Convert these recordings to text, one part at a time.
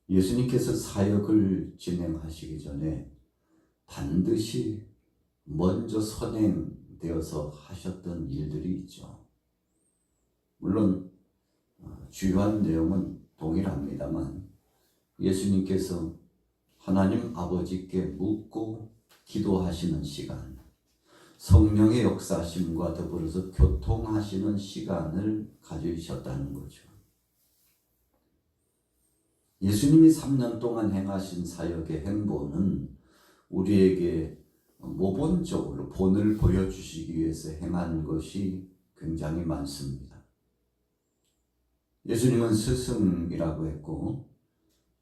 예수님께서 사역을 진행하시기 전에 반드시 먼저 선행되어서 하셨던 일들이 있죠. 물론 주요한 내용은 동일합니다만 예수님께서 하나님 아버지께 묻고 기도하시는 시간, 성령의 역사심과 더불어서 교통하시는 시간을 가지셨다는 거죠. 예수님이 3년 동안 행하신 사역의 행보는 우리에게 모본적으로 본을 보여주시기 위해서 행한 것이 굉장히 많습니다. 예수님은 스승이라고 했고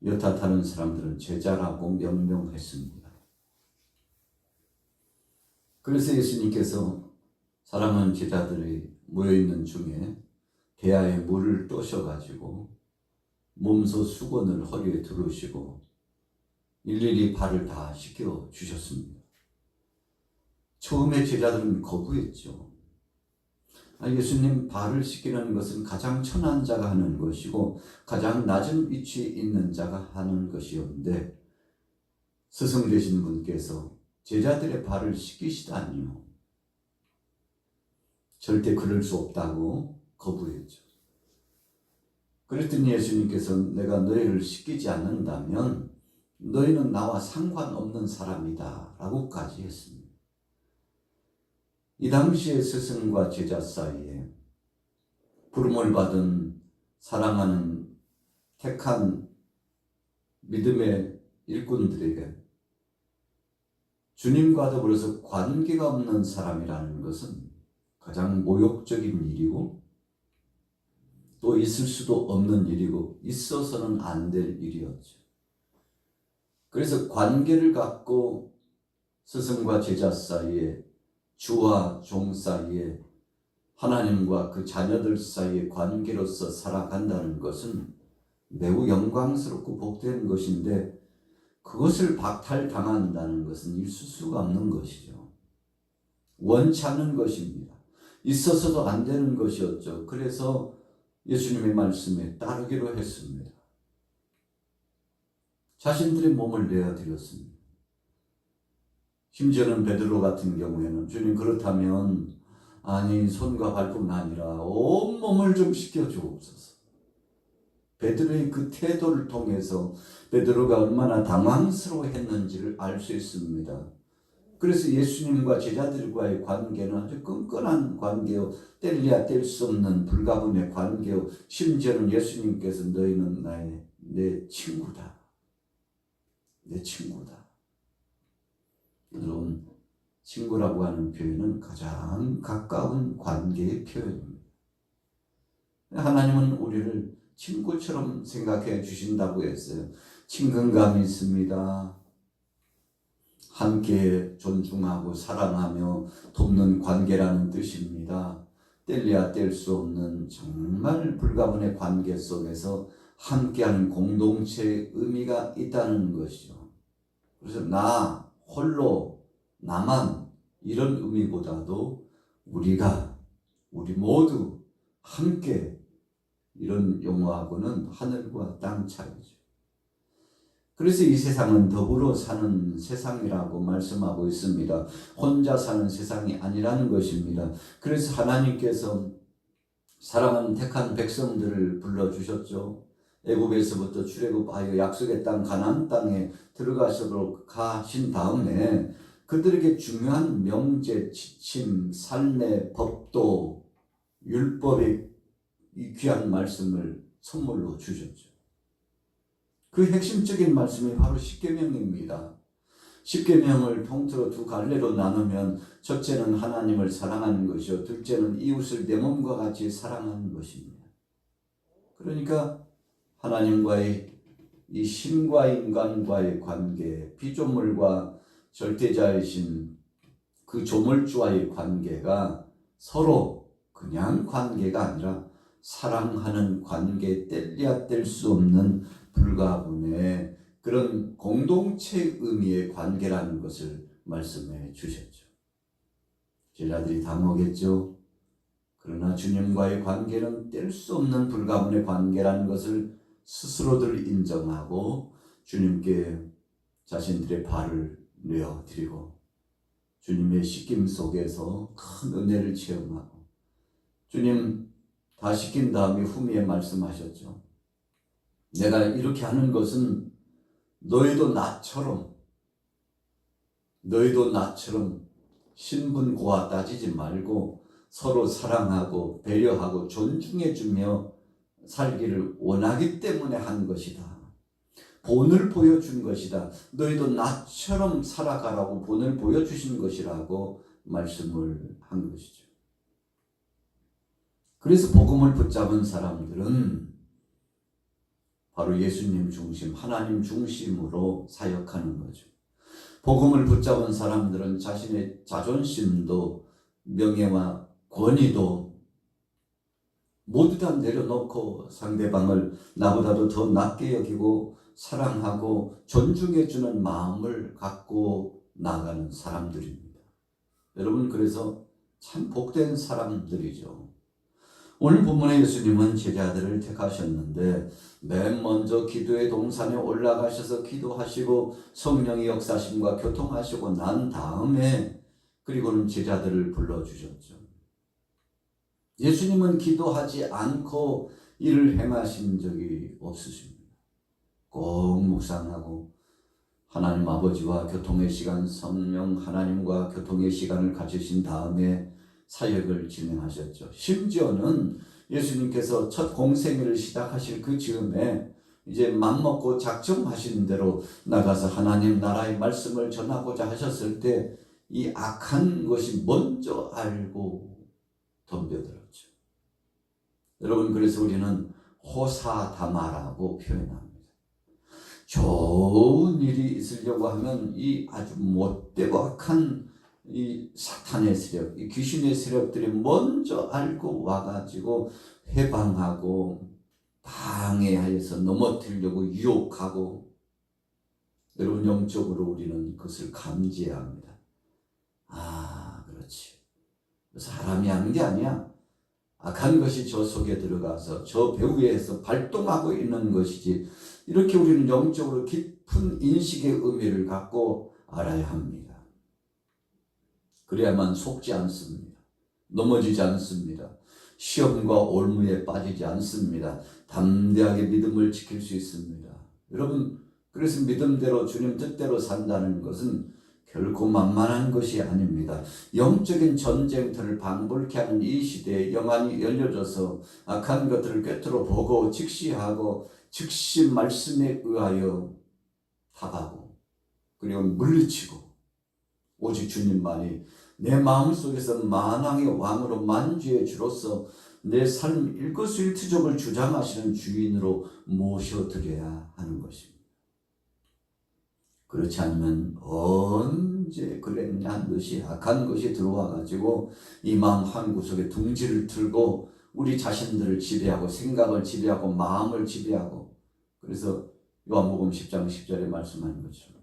여타 다른 사람들은 제자라고 명명했습니다. 그래서 예수님께서 사랑하는 제자들이 모여있는 중에 대야에 물을 떠셔가지고 몸소 수건을 허리에 두르시고 일일이 발을 다 씻겨 주셨습니다. 처음에 제자들은 거부했죠. 예수님 발을 씻기는 것은 가장 천한 자가 하는 것이고 가장 낮은 위치에 있는 자가 하는 것이었는데 스승 되신 분께서 제자들의 발을 씻기시다니요. 절대 그럴 수 없다고 거부했죠. 그랬더니 예수님께서 내가 너희를 씻기지 않는다면 너희는 나와 상관없는 사람이다 라고까지 했습니다. 이 당시에 스승과 제자 사이에 부름을 받은 사랑하는 택한 믿음의 일꾼들에게 주님과 더불어서 관계가 없는 사람이라는 것은 가장 모욕적인 일이고 또 있을 수도 없는 일이고 있어서는 안 될 일이었죠. 그래서 관계를 갖고 스승과 제자 사이에 주와 종 사이에 하나님과 그 자녀들 사이의 관계로서 살아간다는 것은 매우 영광스럽고 복된 것인데 그것을 박탈당한다는 것은 있을 수가 없는 것이죠. 원치 않는 것입니다. 있어서도 안 되는 것이었죠. 그래서 예수님의 말씀에 따르기로 했습니다. 자신들의 몸을 내어드렸습니다. 심지어는 베드로 같은 경우에는 주님 그렇다면 아니 손과 발뿐 아니라 온몸을 좀 씻겨주옵소서. 베드로의 그 태도를 통해서 베드로가 얼마나 당황스러워했는지를 알 수 있습니다. 그래서 예수님과 제자들과의 관계는 아주 끈끈한 관계요, 뗄래야 뗄 수 없는 불가분의 관계요, 심지어는 예수님께서 너희는 내 친구다. 내 친구다. 여러분, 친구라고 하는 표현은 가장 가까운 관계의 표현입니다. 하나님은 우리를 친구처럼 생각해 주신다고 했어요. 친근감이 있습니다. 함께 존중하고 사랑하며 돕는 관계라는 뜻입니다. 뗄래야 뗄 수 없는 정말 불가분의 관계 속에서 함께하는 공동체의 의미가 있다는 것이죠. 그래서 나 홀로 나만 이런 의미보다도 우리 모두 함께 이런 용어하고는 하늘과 땅 차이죠. 그래서 이 세상은 더불어 사는 세상이라고 말씀하고 있습니다. 혼자 사는 세상이 아니라는 것입니다. 그래서 하나님께서 사랑하는 택한 백성들을 불러주셨죠. 애굽에서부터 출애굽하여 약속의 땅 가나안 땅에 들어가시도록 가신 다음에 그들에게 중요한 명제, 지침, 삶의 법도, 율법의 이 귀한 말씀을 선물로 주셨죠. 그 핵심적인 말씀이 바로 십계명입니다. 십계명을 통틀어 두 갈래로 나누면 첫째는 하나님을 사랑하는 것이요, 둘째는 이웃을 내 몸과 같이 사랑하는 것입니다. 그러니까 하나님과의 이 신과 인간과의 관계, 피조물과 절대자이신 그 조물주와의 관계가 서로 그냥 관계가 아니라 사랑하는 관계, 뗄래야 뗄 수 없는 불가분의 그런 공동체 의미의 관계라는 것을 말씀해 주셨죠. 제자들이 당혹했죠. 그러나 주님과의 관계는 뗄 수 없는 불가분의 관계라는 것을 스스로들 인정하고 주님께 자신들의 발을 내어드리고 주님의 씻김 속에서 큰 은혜를 체험하고 주님 다 씻긴 다음에 후미에 말씀하셨죠. 내가 이렇게 하는 것은 너희도 나처럼 신분고하 따지지 말고 서로 사랑하고 배려하고 존중해주며 살기를 원하기 때문에 한 것이다. 본을 보여준 것이다. 너희도 나처럼 살아가라고 본을 보여주신 것이라고 말씀을 한 것이죠. 그래서 복음을 붙잡은 사람들은 바로 예수님 중심, 하나님 중심으로 사역하는 거죠. 복음을 붙잡은 사람들은 자신의 자존심도 명예와 권위도 모두 다 내려놓고 상대방을 나보다도 더 낮게 여기고 사랑하고 존중해주는 마음을 갖고 나가는 사람들입니다. 여러분, 그래서 참 복된 사람들이죠. 오늘 본문에 예수님은 제자들을 택하셨는데 맨 먼저 기도의 동산에 올라가셔서 기도하시고 성령의 역사심과 교통하시고 난 다음에 그리고는 제자들을 불러주셨죠. 예수님은 기도하지 않고 일을 행하신 적이 없으십니다. 꼭 묵상하고 하나님 아버지와 교통의 시간, 성령 하나님과 교통의 시간을 가지신 다음에 사역을 진행하셨죠. 심지어는 예수님께서 첫 공생애를 시작하실 그 즈음에 이제 맘먹고 작정하신 대로 나가서 하나님 나라의 말씀을 전하고자 하셨을 때 이 악한 것이 먼저 알고 덤벼들었죠. 여러분, 그래서 우리는 호사다마라고 표현합니다. 좋은 일이 있으려고 하면 이 아주 못되고 악한 이 사탄의 세력, 이 귀신의 세력들이 먼저 알고 와가지고 해방하고 방해하여서 넘어뜨리려고 유혹하고, 여러분 영적으로 우리는 그것을 감지해야 합니다. 그렇지. 사람이 하는 게 아니야. 악한 것이 저 속에 들어가서 저 배후에서 발동하고 있는 것이지. 이렇게 우리는 영적으로 깊은 인식의 의미를 갖고 알아야 합니다. 그래야만 속지 않습니다. 넘어지지 않습니다. 시험과 올무에 빠지지 않습니다. 담대하게 믿음을 지킬 수 있습니다. 여러분, 그래서 믿음대로 주님 뜻대로 산다는 것은 결코 만만한 것이 아닙니다. 영적인 전쟁터를 방불케 하는 이 시대에 영안이 열려져서 악한 것들을 꿰뚫어 보고 직시하고 즉시 말씀에 의하여 답하고 그리고 물리치고 오직 주님만이 내 마음속에서 만왕의 왕으로 만주의 주로서 내 삶 일거수일투족을 주장하시는 주인으로 모셔드려야 하는 것입니다. 그렇지 않으면 언제 그랬냐 한 듯이 악한 것이 들어와 가지고 이 마음 한구석에 둥지를 틀고 우리 자신들을 지배하고 생각을 지배하고 마음을 지배하고, 그래서 요한복음 10장 10절에 말씀하는 것처럼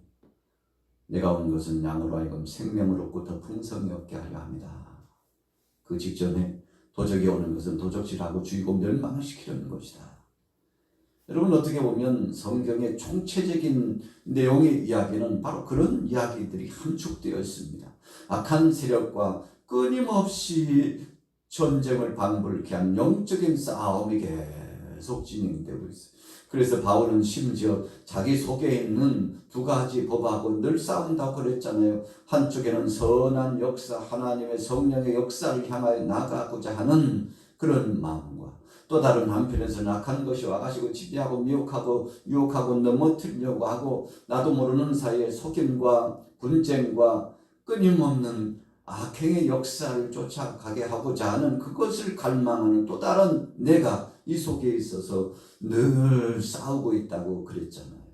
내가 온 것은 양으로 하여금 생명을 얻고 더 풍성히 얻게 하려 합니다. 그 직전에 도적이 오는 것은 도적질하고 죽이고 멸망을 시키려는 것이다. 여러분, 어떻게 보면 성경의 총체적인 내용의 이야기는 바로 그런 이야기들이 함축되어 있습니다. 악한 세력과 끊임없이 전쟁을 방불케 한 영적인 싸움이 계속 진행되고 있어요. 그래서 바울은 심지어 자기 속에 있는 두 가지 법하고 늘 싸운다고 그랬잖아요. 한쪽에는 선한 역사, 하나님의 성령의 역사를 향하여 나가고자 하는 그런 마음과 또 다른 한편에서는 악한 것이 와가지고 지배하고 미혹하고 유혹하고 넘어뜨리려고 하고 나도 모르는 사이에 속임과 분쟁과 끊임없는 악행의 역사를 쫓아가게 하고자 하는 그것을 갈망하는 또 다른 내가 이 속에 있어서 늘 싸우고 있다고 그랬잖아요.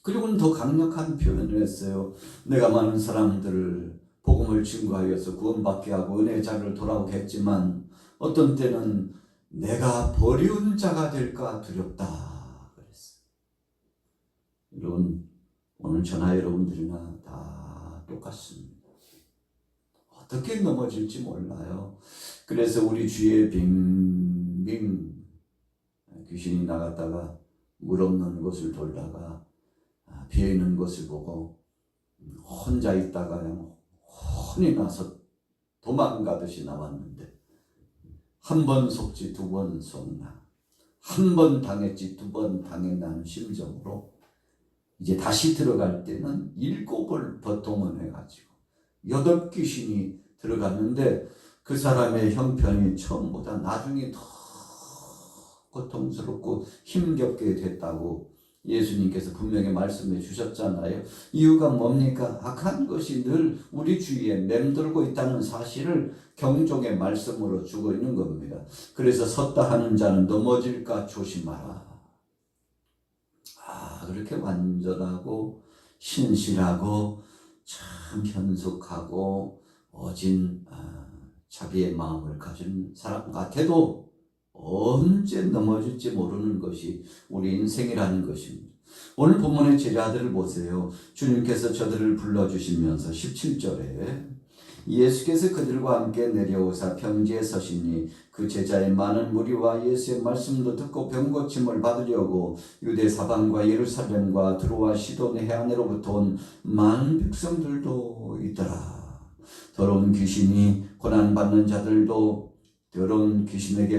그리고는 더 강력한 표현을 했어요. 내가 많은 사람들을 복음을 증거하여서 구원받게 하고 은혜의 자리를 돌아오게 했지만 어떤 때는 내가 버리운 자가 될까 두렵다 그랬어요. 여러분, 오늘 저나 여러분들이나 다 똑같습니다. 어떻게 넘어질지 몰라요. 그래서 우리 주위에 빙빙 귀신이 나갔다가 물 없는 곳을 돌다가 비어있는 곳을 보고 혼자 있다가 그냥 혼이 나서 도망가듯이 나왔는데, 한 번 속지 두 번 속나, 한 번 당했지 두 번 당했다는 심정으로 이제 다시 들어갈 때는 7을 더 동원해가지고 8 귀신이 들어갔는데, 그 사람의 형편이 처음보다 나중에 더 고통스럽고 힘겹게 됐다고 예수님께서 분명히 말씀해 주셨잖아요. 이유가 뭡니까? 악한 것이 늘 우리 주위에 맴돌고 있다는 사실을 경종의 말씀으로 주고 있는 겁니다. 그래서 섰다 하는 자는 넘어질까 조심하라. 그렇게 완전하고 신실하고 참 현숙하고 오진 자비의 마음을 가진 사람 같아도 언제 넘어질지 모르는 것이 우리 인생이라는 것입니다. 오늘 본문의 제자들을 보세요. 주님께서 저들을 불러주시면서 17절에 예수께서 그들과 함께 내려오사 평지에 서시니 그 제자의 많은 무리와 예수의 말씀도 듣고 병고침을 받으려고 유대 사방과 예루살렘과 두로와 시돈 해안으로부터 온 많은 백성들도 있더라. 더러운 귀신에게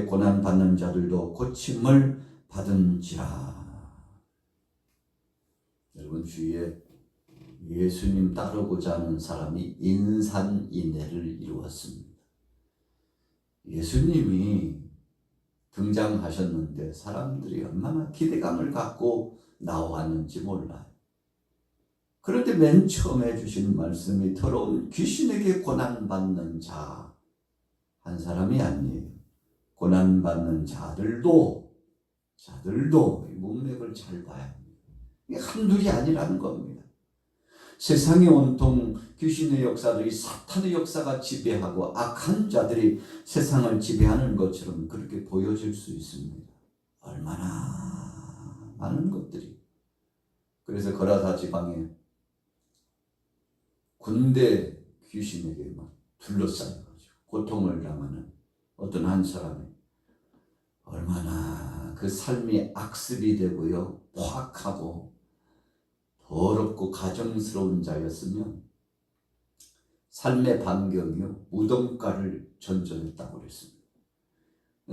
고난받는 자들도 고침을 받은지라. 여러분, 주위에 예수님 따르고자 하는 사람이 인산인해를 이루었습니다. 예수님이 등장하셨는데 사람들이 얼마나 기대감을 갖고 나왔는지 몰라요. 그런데 맨 처음에 주신 말씀이 더러운 귀신에게 고난받는 자, 한 사람이 아니에요. 고난받는 자들도 문맥을 잘 봐야 합니다. 이게 한둘이 아니라는 겁니다. 세상이 온통 귀신의 역사들이 사탄의 역사가 지배하고 악한 자들이 세상을 지배하는 것처럼 그렇게 보여질 수 있습니다. 얼마나 많은 것들이. 그래서 거라사 지방에 군대 귀신에게 막 둘러싸여가지고 고통을 당하는 어떤 한 사람이 얼마나 그 삶이 악습이 되고요, 포악하고 더럽고 가정스러운 자였으면 삶의 반경이요, 무덤가를 전전했다고 그랬습니다.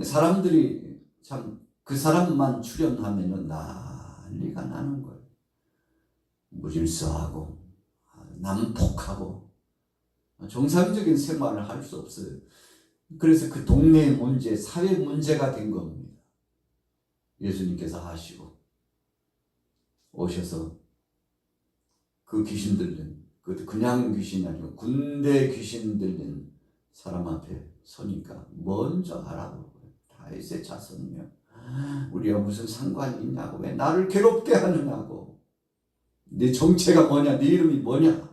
사람들이 참 그 사람만 출연하면 난리가 나는 거예요. 무질서하고 난폭하고 정상적인 생활을 할 수 없어요. 그래서 그 동네의 문제, 사회 문제가 된 겁니다. 예수님께서 하시고 오셔서 그 귀신 들린, 그냥 귀신이 아니고 군대 귀신 들린 사람 앞에 서니까 먼저 알아보고요. 다윗의 자손이요, 우리와 무슨 상관이 있냐고, 왜 나를 괴롭게 하느냐고, 네 정체가 뭐냐, 네 이름이 뭐냐,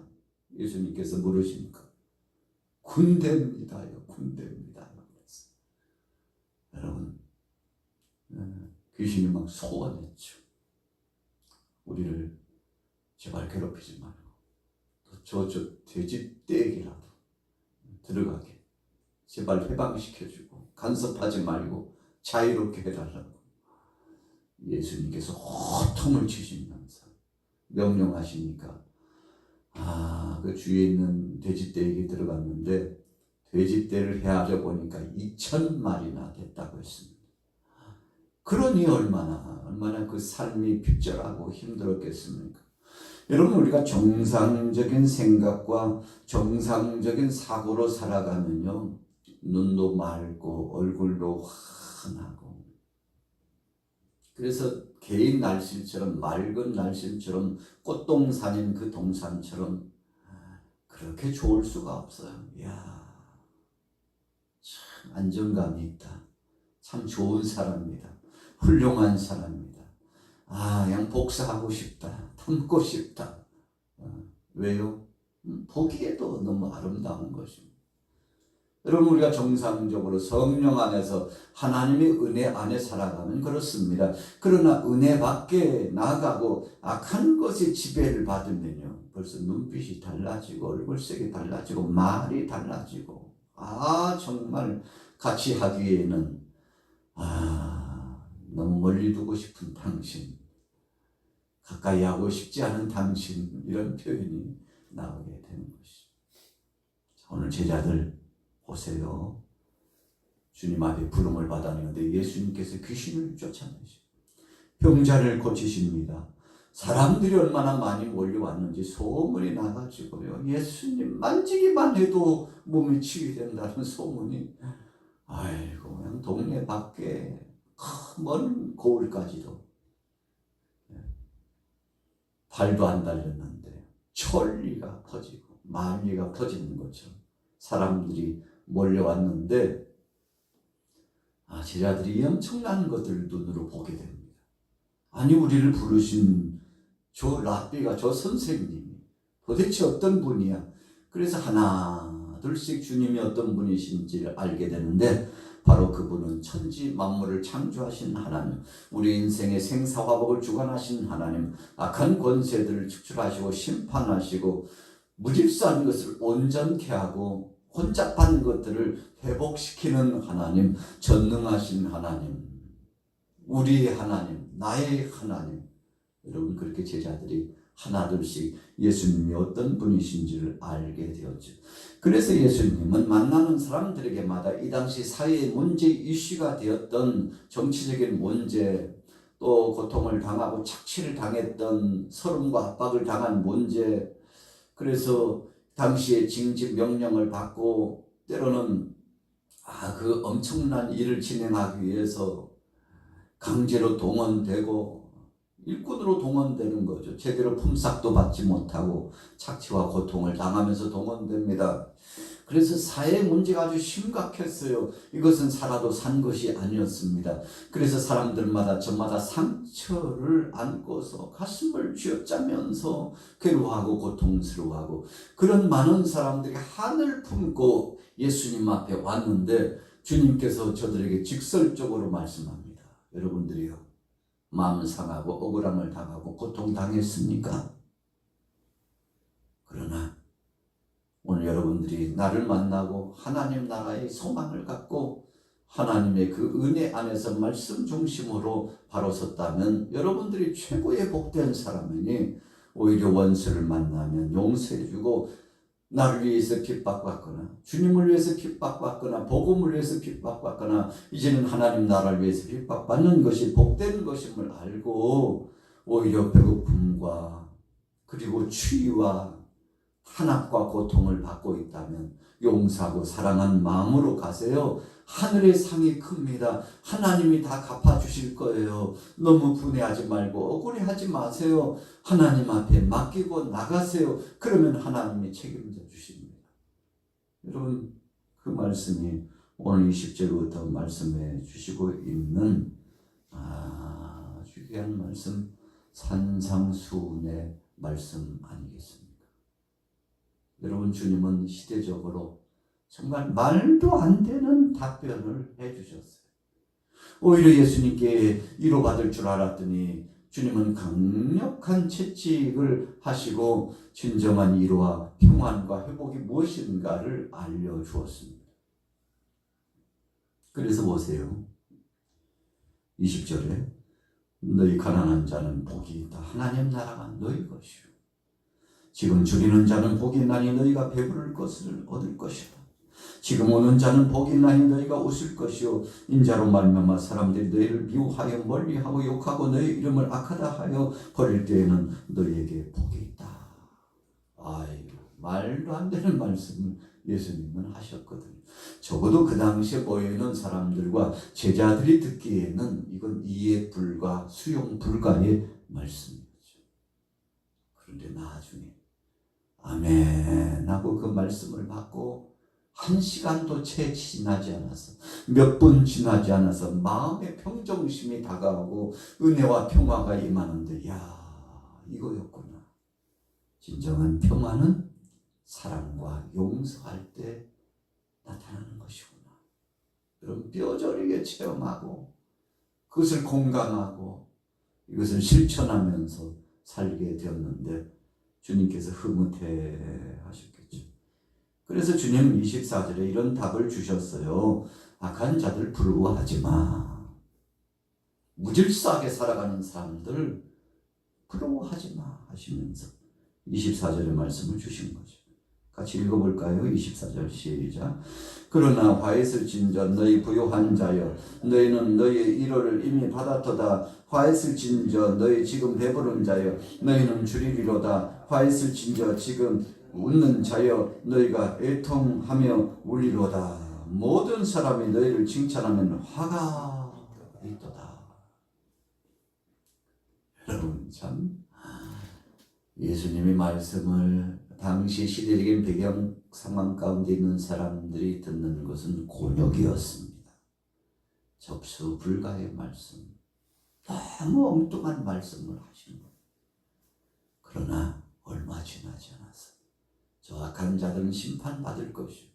예수님께서 물으시니까 군대입니다요, 군대입니다. 여러분, 귀신이 막 소원했죠. 우리를 제발 괴롭히지 말고 저 돼지떼에게라도 들어가게 제발 해방시켜주고 간섭하지 말고 자유롭게 해달라고 예수님께서 호통을 치시면서 명령하시니까 그 주위에 있는 돼지떼에게 들어갔는데 돼지떼를 헤아려 보니까 2,000마리나 됐다고 했습니다. 그러니 얼마나 그 삶이 핍절하고 힘들었겠습니까? 여러분, 우리가 정상적인 생각과 정상적인 사고로 살아가면요, 눈도 맑고 얼굴도 환하고, 그래서 개인 날씨처럼, 맑은 날씨처럼, 꽃동산인 그 동산처럼 그렇게 좋을 수가 없어요. 이야, 참 안정감이 있다. 참 좋은 사람입니다. 훌륭한 사람입니다. 그냥 복사하고 싶다. 닮고 싶다. 왜요? 보기에도 너무 아름다운 것입니다. 여러분, 우리가 정상적으로 성령 안에서 하나님의 은혜 안에 살아가면 그렇습니다. 그러나 은혜 밖에 나가고 악한 것에 지배를 받으면요, 벌써 눈빛이 달라지고 얼굴색이 달라지고 말이 달라지고 정말 같이 하기에는 너무 멀리 두고 싶은 당신, 가까이 하고 싶지 않은 당신, 이런 표현이 나오게 되는 것이죠. 오늘 제자들 보세요. 주님 앞에 부름을 받았는데 예수님께서 귀신을 쫓아내시고 병자를 고치십니다. 사람들이 얼마나 많이 몰려왔는지 소문이 나가지고요. 예수님 만지기만 해도 몸이 치유된다는 소문이, 아이고, 그냥 동네 밖에 먼 고을까지도 발도 안 달렸는데 천리가 퍼지고 만리가 퍼지는 것처럼 사람들이 몰려왔는데, 제자들이 엄청난 것들을 눈으로 보게 됩니다. 아니, 우리를 부르신 저 랍비가, 저 선생님이 도대체 어떤 분이야? 그래서 하나 둘씩 주님이 어떤 분이신지를 알게 되는데, 바로 그분은 천지 만물을 창조하신 하나님, 우리 인생의 생사화복을 주관하신 하나님, 악한 권세들을 축출하시고 심판하시고 무질서한 것을 온전케 하고 혼잡한 것들을 회복시키는 하나님, 전능하신 하나님, 우리의 하나님, 나의 하나님. 여러분, 그렇게 제자들이 하나둘씩 예수님이 어떤 분이신지를 알게 되었죠. 그래서 예수님은 만나는 사람들에게마다 이 당시 사회의 문제 이슈가 되었던 정치적인 문제, 또 고통을 당하고 착취를 당했던 서름과 압박을 당한 문제, 그래서 당시에 징집 명령을 받고 때로는 그 엄청난 일을 진행하기 위해서 강제로 동원되고 일꾼으로 동원되는 거죠. 제대로 품삯도 받지 못하고 착취와 고통을 당하면서 동원됩니다. 그래서 사회 문제가 아주 심각했어요. 이것은 살아도 산 것이 아니었습니다. 그래서 사람들마다 저마다 상처를 안고서 가슴을 쥐어짜면서 괴로워하고 고통스러워하고, 그런 많은 사람들이 한을 품고 예수님 앞에 왔는데 주님께서 저들에게 직설적으로 말씀합니다. 여러분들이요, 마음 상하고 억울함을 당하고 고통당했습니까? 그러나 오늘 여러분들이 나를 만나고 하나님 나라의 소망을 갖고 하나님의 그 은혜 안에서 말씀 중심으로 바로 섰다면 여러분들이 최고의 복된 사람이니, 오히려 원수를 만나면 용서해주고 나를 위해서 핍박받거나 주님을 위해서 핍박받거나 복음을 위해서 핍박받거나 이제는 하나님 나라를 위해서 핍박받는 것이 복된 것임을 알고 오히려 배고픔과 그리고 추위와 탄압과 고통을 받고 있다면 용서하고 사랑한 마음으로 가세요. 하늘의 상이 큽니다. 하나님이 다 갚아주실 거예요. 너무 분해하지 말고 억울해하지 마세요. 하나님 앞에 맡기고 나가세요. 그러면 하나님이 책임져 주십니다. 여러분, 그 말씀이 오늘 20절부터 말씀해 주시고 있는 아주 귀한 말씀, 산상수훈의 말씀 아니겠습니까? 여러분, 주님은 시대적으로 정말 말도 안 되는 답변을 해주셨어요. 오히려 예수님께 위로받을 줄 알았더니 주님은 강력한 채찍을 하시고 진정한 위로와 평안과 회복이 무엇인가를 알려주었습니다. 그래서 보세요. 20절에 너희 가난한 자는 복이 있다. 하나님 나라가 너희 것이요. 지금 줄이는 자는 복이 있나니 너희가 배부를 것을 얻을 것이다. 지금 오는 자는 복이 있나니 너희가 웃을 것이요. 인자로 말미암아 사람들이 너희를 미워하여 멀리하고 욕하고 너희 이름을 악하다 하여 버릴 때에는 너희에게 복이 있다. 아이고, 말도 안 되는 말씀을 예수님은 하셨거든요. 적어도 그 당시에 모여있는 사람들과 제자들이 듣기에는 이건 이해 불가, 수용 불가의 말씀이죠. 그런데 나중에 아멘 하고 그 말씀을 받고 1시간도 채 지나지 않아서, 몇 분 지나지 않아서 마음의 평정심이 다가오고 은혜와 평화가 임하는데, 야, 이거였구나. 진정한 평화는 사랑과 용서할 때 나타나는 것이구나. 여러분, 뼈저리게 체험하고 그것을 공감하고 이것을 실천하면서 살게 되었는데 주님께서 흐뭇해 하셨겠죠. 그래서 주님 24절에 이런 답을 주셨어요. 악한 자들 부러워하지 마. 무질서하게 살아가는 사람들 부러워하지 마 하시면서 24절의 말씀을 주신 거죠. 같이 읽어볼까요? 24절 시작. 그러나 화했을 진저 너희 부요한 자여 너희는 너희의 위로를 이미 받았도다. 화했을 진저 너희 지금 배부른 자여 너희는 주리리로다. 화했을 진저 지금 웃는 자여 너희가 애통하며 울리로다. 모든 사람이 너희를 칭찬하면 화가 있도다. 여러분 참 예수님의 말씀을 당시 시대적인 배경 상황 가운데 있는 사람들이 듣는 것은 곤욕이었습니다. 접수 불가의 말씀, 너무 엉뚱한 말씀을 하신 거예요. 그러나 얼마 지나지 않았어요. 저 악한 자들은 심판받을 것이고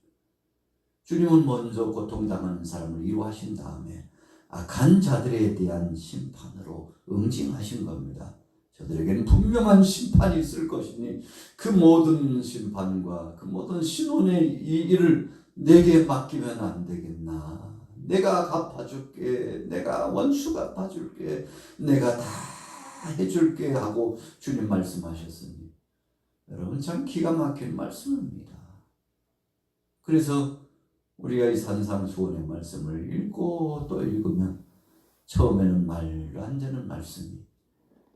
주님은 먼저 고통당하는 사람을 위로하신 다음에 악한 자들에 대한 심판으로 응징하신 겁니다. 저들에게는 분명한 심판이 있을 것이니 그 모든 심판과 그 모든 신혼의 이 일을 내게 맡기면 안 되겠나. 내가 갚아줄게. 내가 원수 갚아줄게. 내가 다 해줄게 하고 주님 말씀하셨으니 여러분 참 기가 막힌 말씀입니다. 그래서 우리가 이 산상수훈의 말씀을 읽고 또 읽으면 처음에는 말도 안 되는 말씀이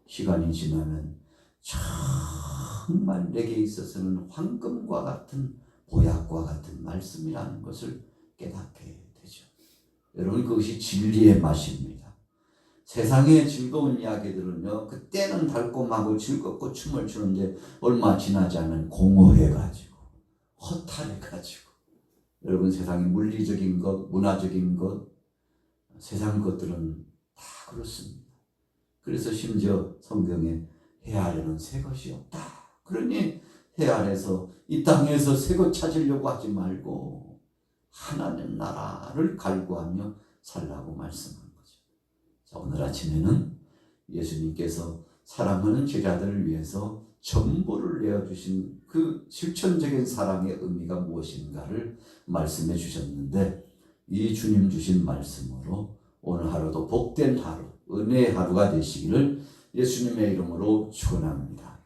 시간이 지나면 정말 내게 있어서는 황금과 같은 보약과 같은 말씀이라는 것을 깨닫게 되죠. 여러분 그것이 진리의 맛입니다. 세상의 즐거운 이야기들은요 그때는 달콤하고 즐겁고 춤을 추는데 얼마 지나지 않으면 공허해가지고 허탈해가지고 여러분 세상의 물리적인 것, 문화적인 것, 세상 것들은 다 그렇습니다. 그래서 심지어 성경에 해 아래는 새 것이 없다. 그러니 해 아래서 이 땅에서 새 것 찾으려고 하지 말고 하나님 나라를 갈구하며 살라고 말씀한 거죠. 자, 오늘 아침에는 예수님께서 사랑하는 제자들을 위해서 전부를 내어주신 그 실천적인 사랑의 의미가 무엇인가를 말씀해 주셨는데 이 주님 주신 말씀으로 오늘 하루도 복된 하루, 은혜의 하루가 되시기를 예수님의 이름으로 축원합니다.